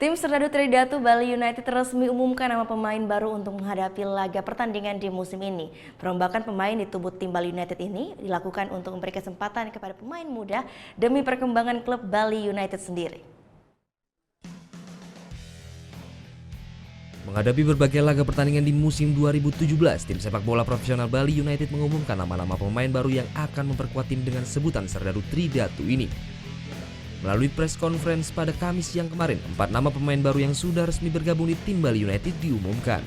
Tim Serdadu Tridatu Bali United resmi umumkan nama pemain baru untuk menghadapi laga pertandingan di musim ini. Perombakan pemain di tubuh tim Bali United ini dilakukan untuk memberi kesempatan kepada pemain muda demi perkembangan klub Bali United sendiri. Menghadapi berbagai laga pertandingan di musim 2017, tim sepak bola profesional Bali United mengumumkan nama-nama pemain baru yang akan memperkuat tim dengan sebutan Serdadu Tridatu ini. Melalui press conference pada Kamis siang kemarin, 4 nama pemain baru yang sudah resmi bergabung di tim Bali United diumumkan.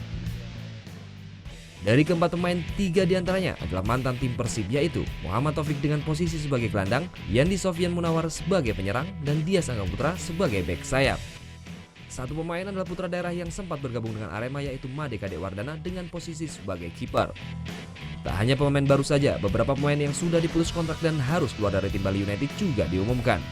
Dari keempat pemain, 3 diantaranya adalah mantan tim Persib, yaitu Muhammad Taufik dengan posisi sebagai gelandang, Yandi Sofyan Munawar sebagai penyerang, dan Dias Angga Putra sebagai bek sayap. Satu pemain adalah putra daerah yang sempat bergabung dengan Arema, yaitu Made Kade Wardana dengan posisi sebagai kiper. Tak hanya pemain baru saja, beberapa pemain yang sudah diputus kontrak dan harus keluar dari tim Bali United juga diumumkan.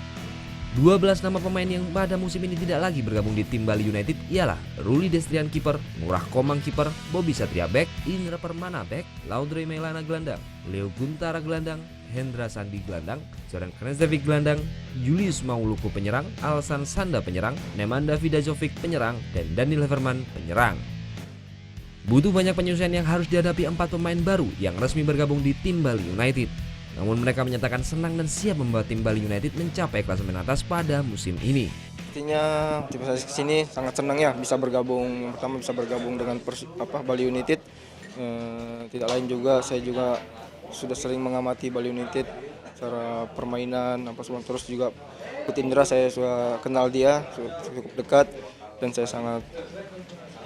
12 nama pemain yang pada musim ini tidak lagi bergabung di tim Bali United ialah Ruli Destrian kiper, Ngurah Komang kiper, Bobby Satria bek, Indra Permana bek, Laudrey Melana gelandang, Leo Guntara gelandang, Hendra Sandi gelandang, Zoran Knezevic gelandang, Julius Mauluku penyerang, Alsan Sanda penyerang, Nemanda Vidajovic penyerang, dan Daniel Leverman penyerang. Butuh banyak penyesuaian yang harus dihadapi 4 pemain baru yang resmi bergabung di tim Bali United. Namun mereka menyatakan senang dan siap membawa tim Bali United mencapai klasemen atas pada musim ini. Pastinya tim saya kesini sangat senang ya bisa bergabung. Yang pertama bisa bergabung dengan Bali United. Tidak lain juga saya juga sudah sering mengamati Bali United secara permainan terus juga Indra saya sudah kenal dia cukup dekat dan saya sangat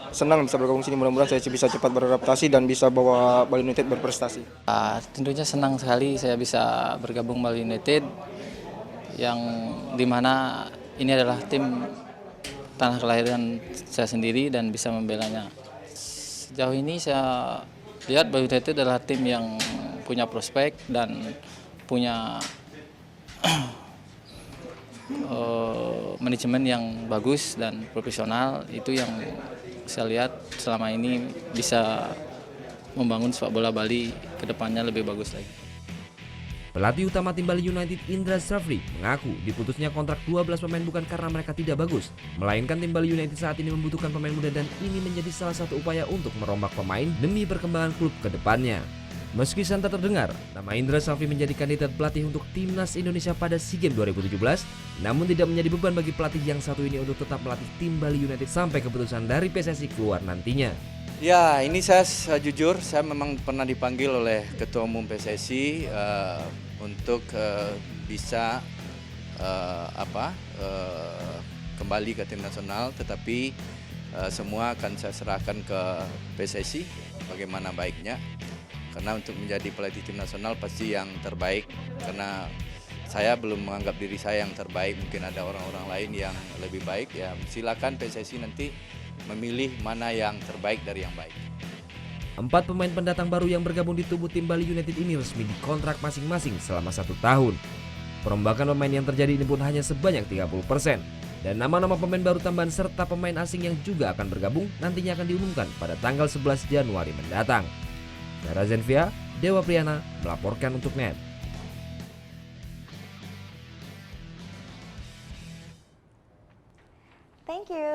senang bisa bergabung sini. Mudah-mudahan saya bisa cepat beradaptasi dan bisa bawa Bali United berprestasi. Tentunya senang sekali saya bisa bergabung Bali United yang dimana ini adalah tim tanah kelahiran saya sendiri dan bisa membelanya. Sejauh ini saya lihat Bali United adalah tim yang punya prospek dan punya manajemen yang bagus dan profesional. Itu yang saya lihat selama ini bisa membangun sepak bola Bali ke depannya lebih bagus lagi. Pelatih utama tim Bali United Indra Safri mengaku diputusnya kontrak 12 pemain bukan karena mereka tidak bagus, melainkan tim Bali United saat ini membutuhkan pemain muda dan ini menjadi salah satu upaya untuk merombak pemain demi perkembangan klub ke depannya. Meski santer terdengar, nama Indra Safri menjadi kandidat pelatih untuk Timnas Indonesia pada SEA Games 2017, namun tidak menjadi beban bagi pelatih yang satu ini untuk tetap melatih tim Bali United sampai keputusan dari PSSI keluar nantinya. Ya, ini saya jujur, saya memang pernah dipanggil oleh Ketua Umum PSSI untuk bisa kembali ke tim nasional, tetapi semua akan saya serahkan ke PSSI bagaimana baiknya. Karena untuk menjadi pelatih tim nasional pasti yang terbaik, karena saya belum menganggap diri saya yang terbaik, mungkin ada orang-orang lain yang lebih baik, ya silakan PSSI nanti memilih mana yang terbaik dari yang baik. 4 pemain pendatang baru yang bergabung di tubuh tim Bali United ini resmi dikontrak masing-masing selama 1 tahun. Perombakan pemain yang terjadi ini pun hanya sebanyak 30%. Dan nama-nama pemain baru tambahan serta pemain asing yang juga akan bergabung nantinya akan diumumkan pada tanggal 11 Januari mendatang. Sarah Zenvia, Dewa Priyana melaporkan untuk NET. Thank you.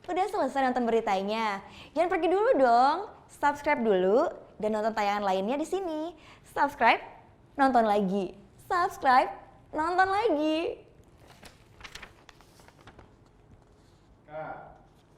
Udah selesai nonton beritanya? Jangan pergi dulu dong. Subscribe dulu dan nonton tayangan lainnya di sini. Subscribe, nonton lagi. Subscribe, nonton lagi. Kak.